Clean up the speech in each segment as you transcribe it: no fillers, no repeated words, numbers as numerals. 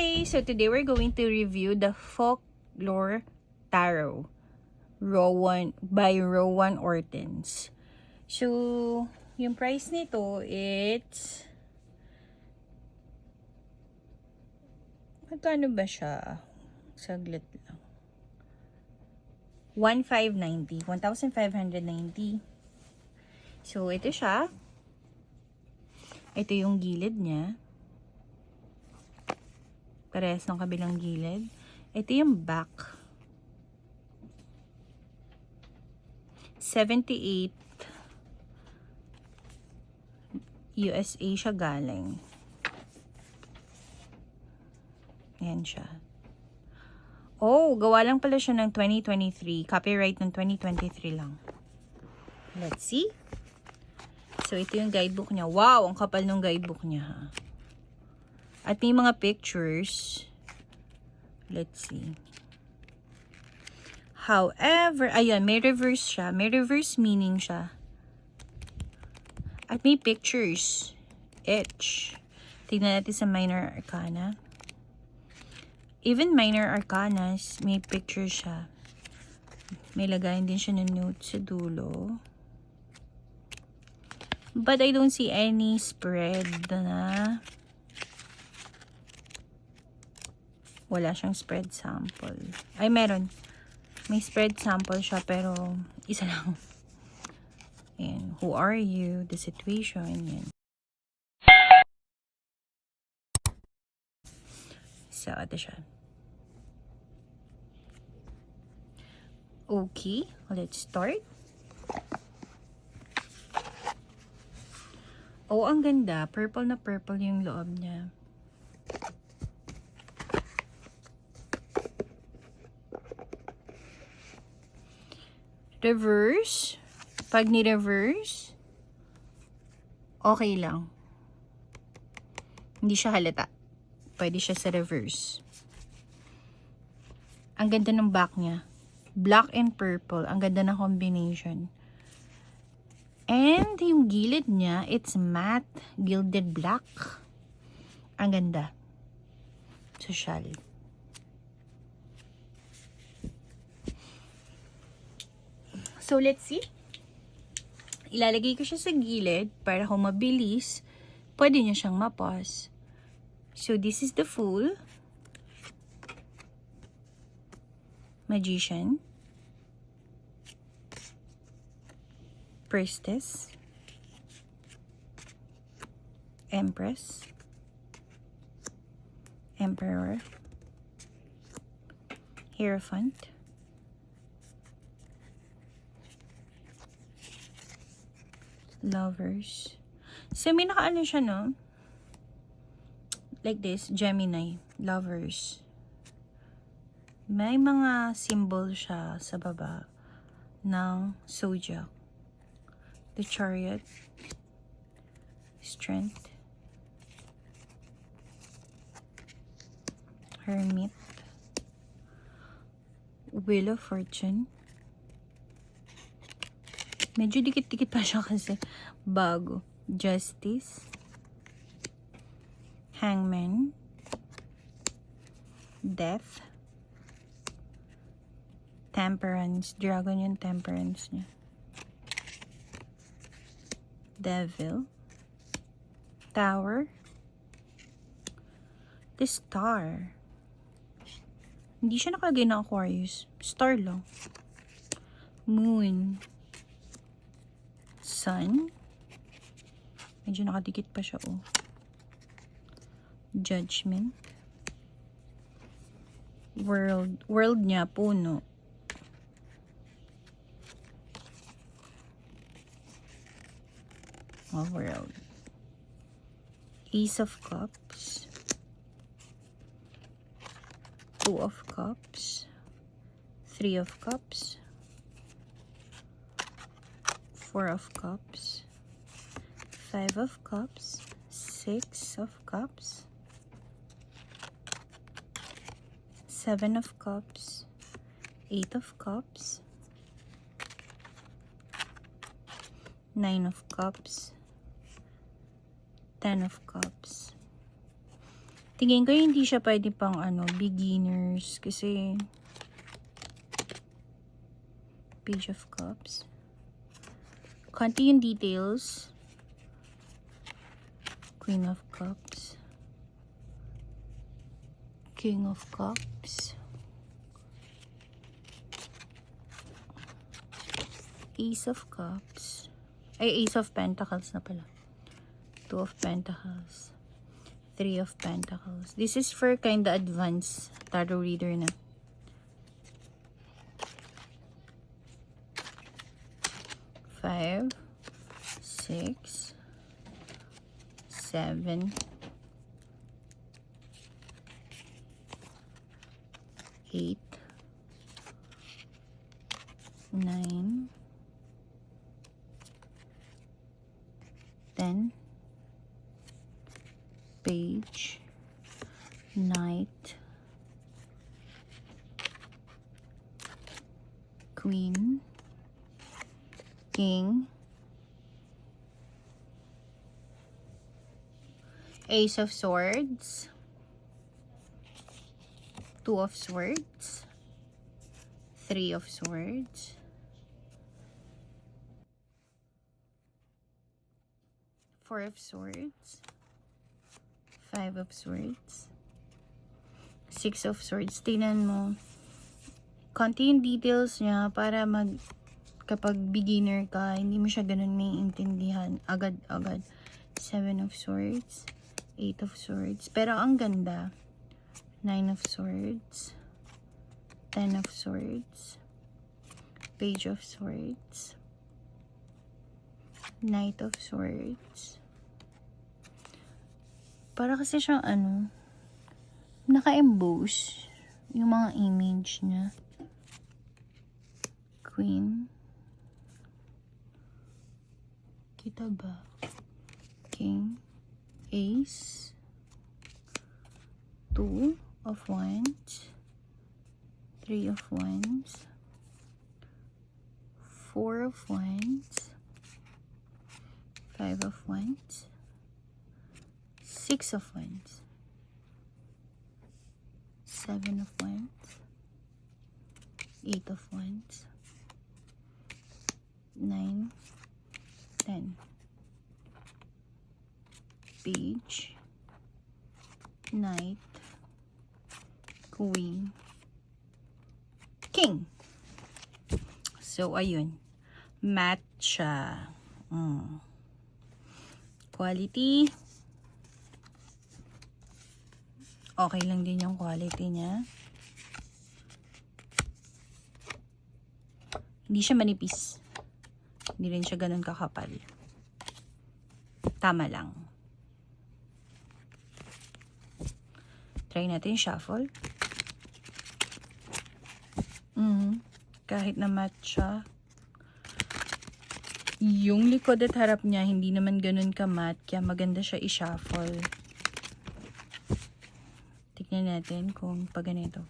Okay, so today we're going to review the Folklore Tarot by Rowan Ortens. So, yung price nito, it's magkano ba siya? Saglit lang. 1,590. So, ito siya. Ito yung gilid niya. Parehas ng kabilang gilid. Ito yung back. 78 USA siya galing. Ayan siya. Oh, gawa lang pala siya ng 2023. Copyright ng 2023 lang. Let's see. So, ito yung guidebook niya. Wow, ang kapal ng guidebook niya, ha. At may mga pictures. Let's see. However, ayan, may reverse siya. May reverse meaning siya. At may pictures. Etch. Tignan natin sa minor arcana. Even minor arcanas, may picture siya. May lagayan din siya ng note sa dulo. But I don't see any spread na wala siyang spread sample. Ay, meron. May spread sample siya, pero isa lang. Ayan. Who are you? The situation. Ayan. So, ito siya. Okay. Let's start. Oh, ang ganda. Purple na purple yung loob niya. Reverse. Pag ni-reverse, okay lang. Hindi siya halata. Pwede siya sa reverse. Ang ganda ng back niya. Black and purple. Ang ganda ng combination. And yung gilid niya, it's matte gilded black. Ang ganda. Social. So, let's see. Ilalagay ko siya sa gilid para kung mabilis, pwede niya siyang ma-pause. So, this is the Fool, Magician, Priestess, Empress, Emperor, Hierophant, Lovers. So, may nakaano siya, no? Like this, Gemini, Lovers. May mga symbol siya sa baba ng zodiac. The Chariot, Strength, Hermit, Wheel of Fortune. Medyo dikit-dikit pa siya kasi bago. Justice, Hangman, Death, Temperance. Dragon yung Temperance niya. Devil, Tower, the Star. Hindi siya nakalagay ng Aquarius. Star lang. Moon, Sun. Medyo nakadikit pa siya, oh. Judgment. World. World niya, puno. Oh, world. Ace of Cups. Two of Cups. Three of Cups. Four of Cups. Five of Cups. Six of Cups. Seven of Cups. Eight of Cups. Nine of Cups. 10 of Cups. Tingin ko hindi siya pwede pang beginners kasi Page of Cups. Konti yung details. Queen of Cups. King of Cups. Ace of Cups. Ay, Ace of Pentacles na pala. Two of Pentacles. Three of Pentacles. This is for kinda advanced tarot reader na. Five, 6, 7, 8, 9, 10, Page, Knight, Queen, King, Ace of Swords, Two of Swords, Three of Swords, Four of Swords, Five of Swords, Six of Swords. Tingnan mo. Konti yung details niya para kapag beginner ka, hindi mo siya ganun may intindihan agad-agad. Seven of Swords, Eight of Swords. Pero ang ganda. Nine of Swords, Ten of Swords, Page of Swords, Knight of Swords. Para kasi siyang naka-emboss yung mga image niya. Queen. Kita ba? King. Ace. Two of Wands. Three of Wands. Four of Wands. Five of Wands. Six of Wands. Seven of Wands. Eight of Wands. 9, 10. Page, Knight, Queen, King. So, ayun. Matte siya. Quality. Okay lang din yung quality niya. Hindi siya manipis. Hindi rin siya ganun kakapal. Tama lang. Try natin shuffle. Kahit na matte siya. Yung likod at harap niya, hindi naman ganun ka-matte. Kaya maganda siya i-shuffle. Tignan natin kung pag ganito.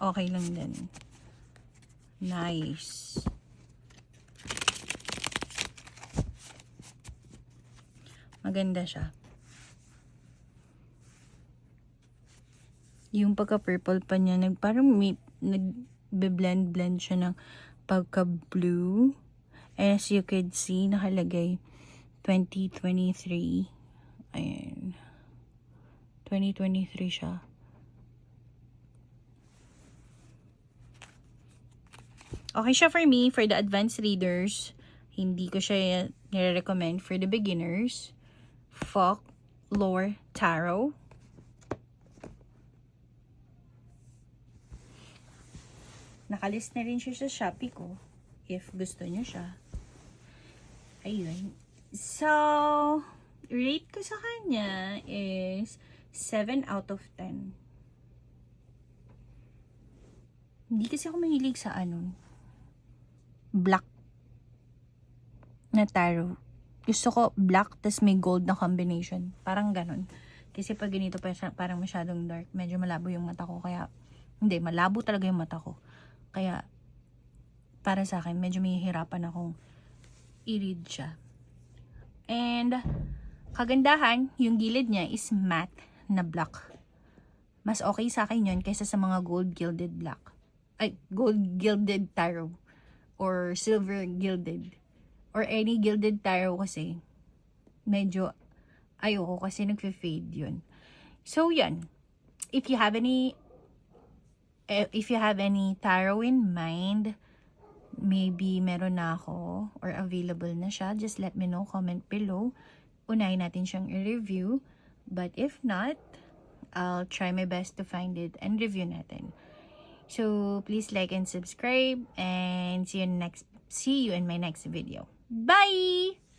Okay lang din. Nice. Maganda siya. Yung pagka-purple pa niya, parang nag-blend siya ng pagka-blue. As you could see, nakalagay 2023. Ayan. 2023 siya. Okay siya for me, for the advanced readers. Hindi ko siya nire-recommend for the beginners. Folklore Tarot. Nakalist na rin siya sa Shopee ko. If gusto nyo siya. Ayun. So, rate ko sa kanya is 7 out of 10. Hindi kasi ako mahilig sa black na tarot. Gusto ko black tas may gold na combination. Parang ganun. Kasi pag ganito parang masyadong dark. Medyo malabo yung mata ko. Kaya, hindi, malabo talaga yung mata ko. Kaya, para sa akin, medyo may hirapan akong i-read siya. And, kagandahan, yung gilid niya is matte na black. Mas okay sa akin yun kaysa sa mga gold gilded black. Ay, gold gilded tarot. Or silver gilded. Or any gilded tarot kasi, medyo ayoko kasi nagfe-fade yun. So, yan. If you have any tarot in mind, maybe meron na ako or available na siya, just let me know, comment below. Unahin natin siyang i-review. But if not, I'll try my best to find it and review natin. So, please like and subscribe and see you in my next video. Bye!